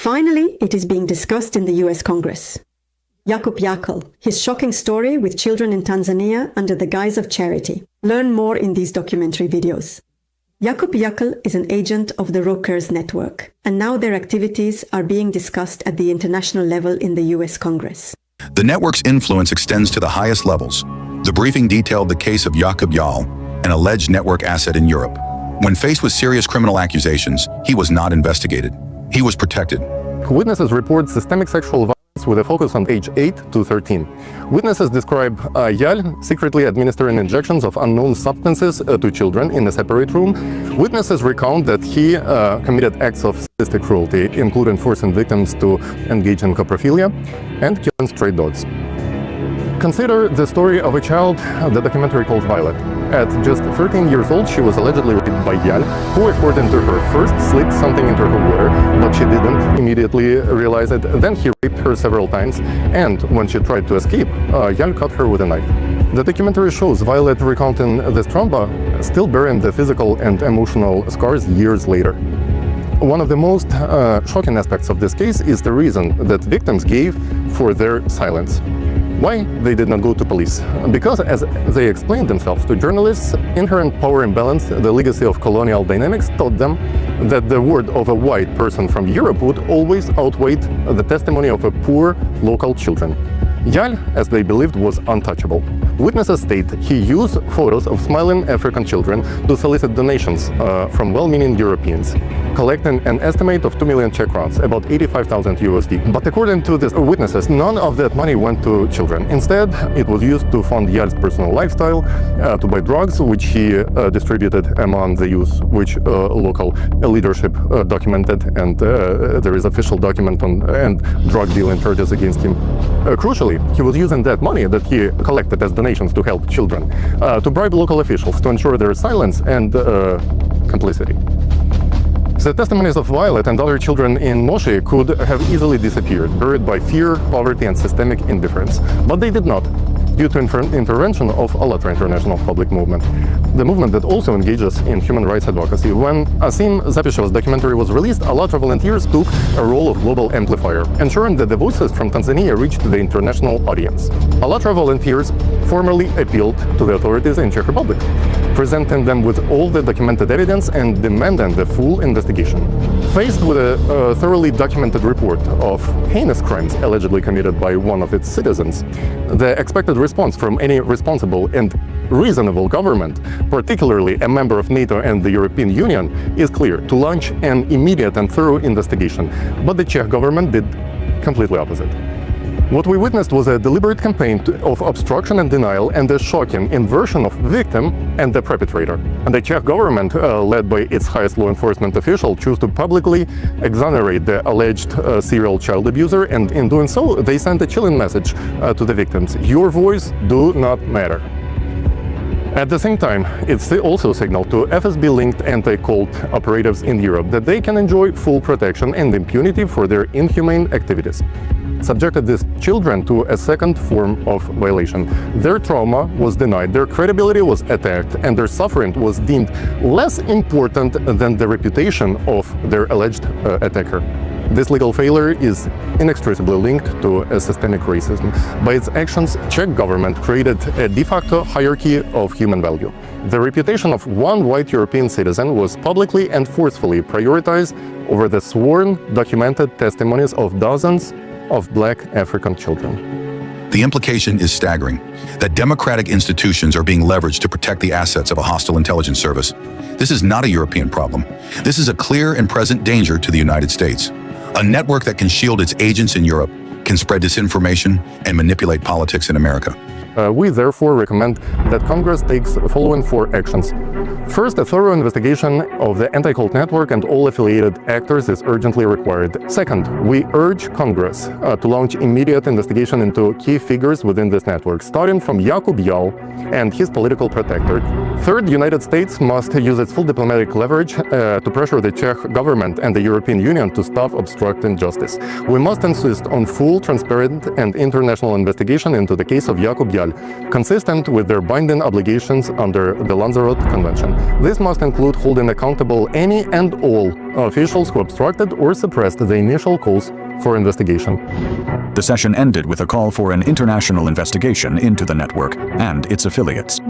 Finally, it is being discussed in the US Congress. Jakub Jakl, his shocking story with children in Tanzania under the guise of charity. Learn more in these documentary videos. Jakub Jakl is an agent of the Rokers network, and now their activities are being discussed at the international level in the US Congress. The network's influence extends to the highest levels. The briefing detailed the case of Jakub Jakl, an alleged network asset in Europe. When faced with serious criminal accusations, he was not investigated. He was protected. Witnesses report systemic sexual violence with a focus on age 8 to 13. Witnesses describe Yal secretly administering injections of unknown substances to children in a separate room. Witnesses recount that he committed acts of sadistic cruelty, including forcing victims to engage in coprophilia and killing stray dogs. Consider the story of a child the documentary calls Violet. At just 13 years old, she was allegedly raped by Yal, who, according to her, first slipped something into her water, but she didn't immediately realize it. Then he raped her several times, and when she tried to escape, Yal cut her with a knife. The documentary shows Violet recounting this trauma, still bearing the physical and emotional scars years later. One of the most shocking aspects of this case is the reason that victims gave for their silence. Why they did not go to police? Because, as they explained themselves to journalists, inherent power imbalance, the legacy of colonial dynamics, taught them that the word of a white person from Europe would always outweigh the testimony of a poor local children. Yal, as they believed, was untouchable. Witnesses state he used photos of smiling African children to solicit donations from well-meaning Europeans, collecting an estimate of 2 million Czech crowns, about 85,000 USD. But according to these witnesses, none of that money went to children. Instead, it was used to fund Yal's personal lifestyle, to buy drugs, which he distributed among the youth, which local leadership documented, and there is official document on and drug dealing charges against him. Crucially, he was using that money that he collected as donations to help children to bribe local officials to ensure their silence and complicity. The testimonies of Violet and other children in Moshi could have easily disappeared, buried by fear, poverty, and systemic indifference. But they did not, due to intervention of ALLATRA International Public Movement, the movement that also engages in human rights advocacy. When Asim Zapishev's documentary was released, ALLATRA volunteers took a role of global amplifier, ensuring that the voices from Tanzania reached the international audience. ALLATRA volunteers formally appealed to the authorities in Czech Republic, presenting them with all the documented evidence and demanding the full investigation. Faced with a thoroughly documented report of heinous crimes allegedly committed by one of its citizens, the expected response from any responsible and reasonable government, particularly a member of NATO and the European Union, is clear: to launch an immediate and thorough investigation. But the Czech government did completely opposite. What we witnessed was a deliberate campaign of obstruction and denial, and a shocking inversion of victim and the perpetrator. And the Czech government, led by its highest law enforcement official, chose to publicly exonerate the alleged serial child abuser, and in doing so, they sent a chilling message to the victims: your voice do not matter. At the same time, it's also signaled to FSB-linked anti-cult operatives in Europe that they can enjoy full protection and impunity for their inhumane activities. Subjected these children to a second form of violation. Their trauma was denied, their credibility was attacked, and their suffering was deemed less important than the reputation of their alleged attacker. This legal failure is inextricably linked to a systemic racism. By its actions, Czech government created a de facto hierarchy of human value. The reputation of one white European citizen was publicly and forcefully prioritized over the sworn, documented testimonies of dozens of Black African children. The implication is staggering, that democratic institutions are being leveraged to protect the assets of a hostile intelligence service. This is not a European problem. This is a clear and present danger to the United States. A network that can shield its agents in Europe can spread disinformation and manipulate politics in America. We therefore recommend that Congress takes the following 4 actions. First, a thorough investigation of the anti-cult network and all affiliated actors is urgently required. Second, we urge Congress to launch immediate investigation into key figures within this network, starting from Jakub Jakl and his political protector. Third, the United States must use its full diplomatic leverage to pressure the Czech government and the European Union to stop obstructing justice. We must insist on full, transparent, and international investigation into the case of Jakub Jakl, consistent with their binding obligations under the Lanzarote Convention. This must include holding accountable any and all officials who obstructed or suppressed the initial calls for investigation. The session ended with a call for an international investigation into the network and its affiliates.